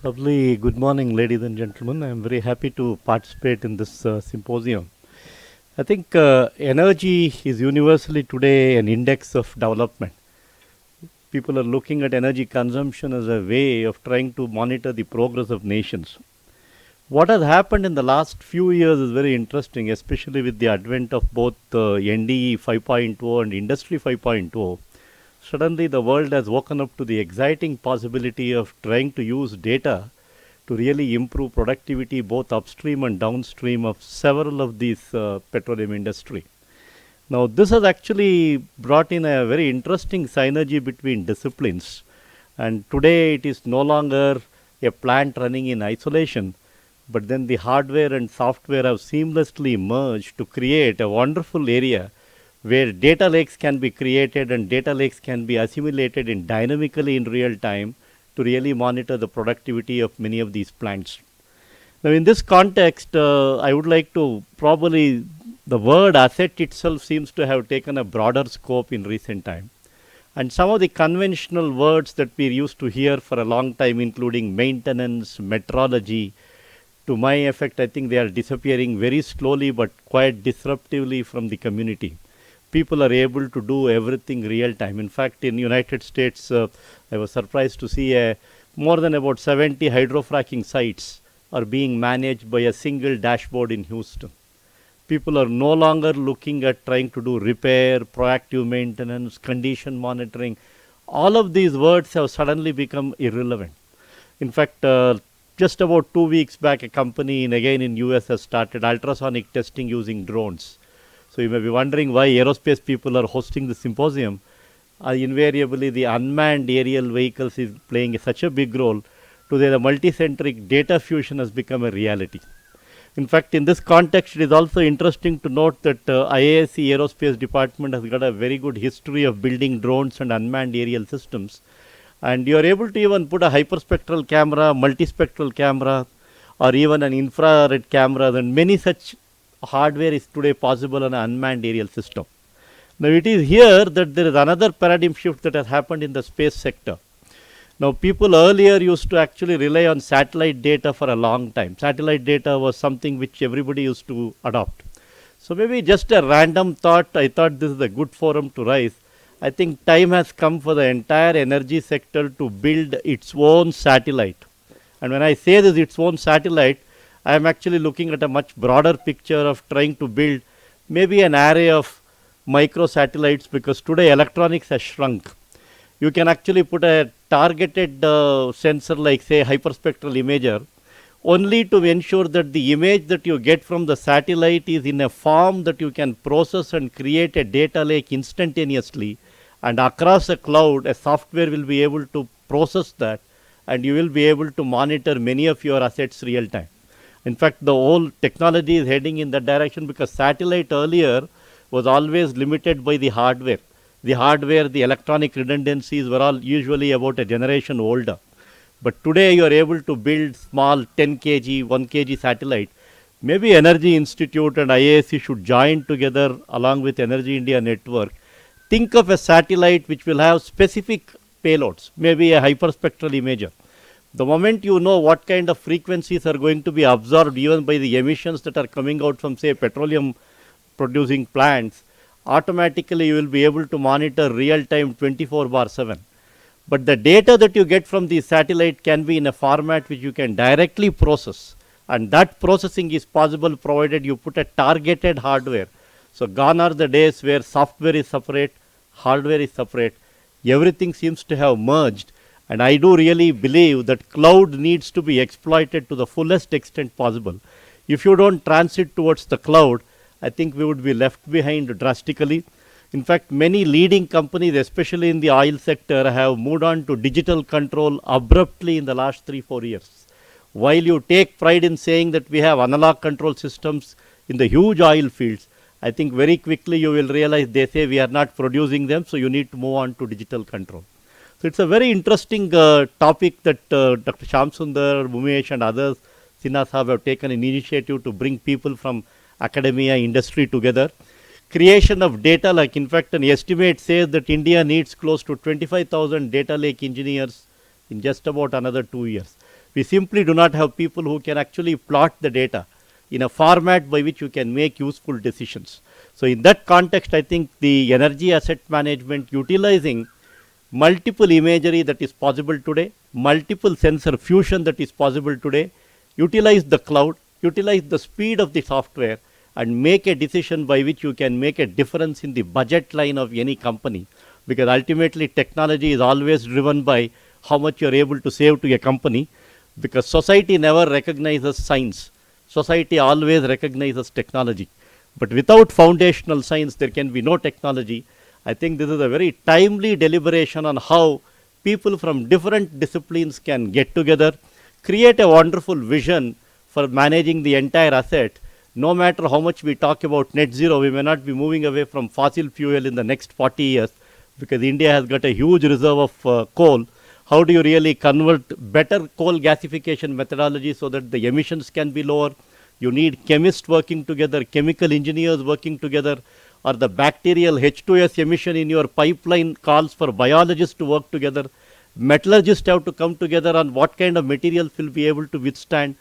Lovely. Good morning, ladies and gentlemen. I am very happy to participate in this symposium. I think energy is universally today an index of development. People are looking at energy consumption as a way of trying to monitor the progress of nations. What has happened in the last few years is very interesting, especially with the advent of both NDE 5.0 and Industry 5.0. Suddenly, the world has woken up to the exciting possibility of trying to use data to really improve productivity both upstream and downstream of several of these petroleum industry. Now, this has actually brought in a very interesting synergy between disciplines, and today it is no longer a plant running in isolation, but then the hardware and software have seamlessly merged to create a wonderful area where data lakes can be created and data lakes can be assimilated in dynamically in real time to really monitor the productivity of many of these plants. Now, in this context, I would like to probably the word asset itself seems to have taken a broader scope in recent time. And some of the conventional words that we used to hear for a long time, including maintenance, metrology, to my effect, I think they are disappearing very slowly but quite disruptively from the community. People are able to do everything real time. In fact, in United States, I was surprised to see more than about 70 hydrofracking sites are being managed by a single dashboard in Houston. People are no longer looking at trying to do repair, proactive maintenance, condition monitoring. All of these words have suddenly become irrelevant. In fact, just about 2 weeks back, a company again in US has started ultrasonic testing using drones. So you may be wondering why aerospace people are hosting the symposium. Invariably, the unmanned aerial vehicles is playing such a big role. Today, the multicentric data fusion has become a reality. In fact, in this context, it is also interesting to note that IISc Aerospace Department has got a very good history of building drones and unmanned aerial systems. And you are able to even put a hyperspectral camera, multispectral camera, or even an infrared camera, and many such hardware is today possible on an unmanned aerial system. Now, it is here that there is another paradigm shift that has happened in the space sector. Now, people earlier used to actually rely on satellite data for a long time. Satellite data was something which everybody used to adopt. So, maybe just a random thought, I thought this is a good forum to rise. I think time has come for the entire energy sector to build its own satellite. And when I say this, its own satellite, I am actually looking at a much broader picture of trying to build maybe an array of microsatellites, because today electronics has shrunk. You can actually put a targeted sensor like say hyperspectral imager only to ensure that the image that you get from the satellite is in a form that you can process and create a data lake instantaneously, and across a cloud a software will be able to process that and you will be able to monitor many of your assets real time. In fact, the whole technology is heading in that direction, because satellite earlier was always limited by the hardware. The hardware, the electronic redundancies were all usually about a generation older. But today you are able to build small 10 kg, 1 kg satellite. Maybe Energy Institute and IISc should join together along with Energy India Network. Think of a satellite which will have specific payloads, maybe a hyperspectral imager. The moment you know what kind of frequencies are going to be absorbed even by the emissions that are coming out from say petroleum producing plants, automatically you will be able to monitor real time 24/7. But the data that you get from the satellite can be in a format which you can directly process, and that processing is possible provided you put a targeted hardware. So gone are the days where software is separate, hardware is separate. Everything seems to have merged. And I do really believe that cloud needs to be exploited to the fullest extent possible. If you don't transit towards the cloud, I think we would be left behind drastically. In fact, many leading companies, especially in the oil sector, have moved on to digital control abruptly in the last 3-4 years. While you take pride in saying that we have analog control systems in the huge oil fields, I think very quickly you will realize they say we are not producing them, so you need to move on to digital control. So it's a very interesting topic that Dr. Shamsundar, Bhumesh and others, Sinha Sahab, have taken an initiative to bring people from academia, industry together. Creation of data lake, in fact, an estimate says that India needs close to 25,000 data lake engineers in just about another 2 years. We simply do not have people who can actually plot the data in a format by which you can make useful decisions. So in that context, I think the energy asset management utilizing multiple imagery that is possible today, multiple sensor fusion that is possible today, utilize the cloud, utilize the speed of the software, and make a decision by which you can make a difference in the budget line of any company. Because ultimately technology is always driven by how much you're able to save to a company, because society never recognizes science. Society always recognizes technology. But without foundational science, there can be no technology. I think this is a very timely deliberation on how people from different disciplines can get together, create a wonderful vision for managing the entire asset. No matter how much we talk about net zero, we may not be moving away from fossil fuel in the next 40 years, because India has got a huge reserve of coal. How do you really convert better coal gasification methodology so that the emissions can be lower? You need chemists working together, chemical engineers working together, or the bacterial H2S emission in your pipeline calls for biologists to work together. Metallurgists have to come together on what kind of materials will be able to withstand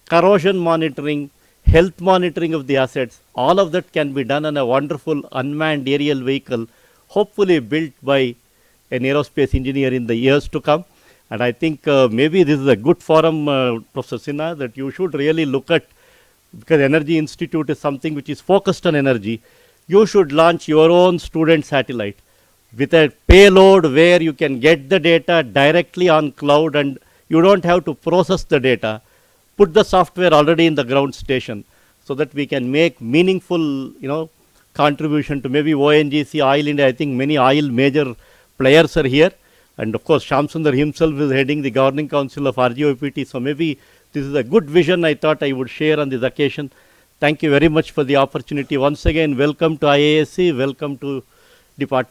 corrosion monitoring, health monitoring of the assets. All of that can be done on a wonderful unmanned aerial vehicle, hopefully built by an aerospace engineer in the years to come. And I think maybe this is a good forum, Professor Sinha, that you should really look at, because Energy Institute is something which is focused on energy. You should launch your own student satellite with a payload where you can get the data directly on cloud and you don't have to process the data. Put the software already in the ground station so that we can make meaningful, contribution to maybe ONGC, Oil India. I think many oil major players are here. And of course, Shamsundar himself is heading the governing council of RGOPT. So maybe this is a good vision I thought I would share on this occasion. Thank you very much for the opportunity. Once again, welcome to IISc, welcome to Department.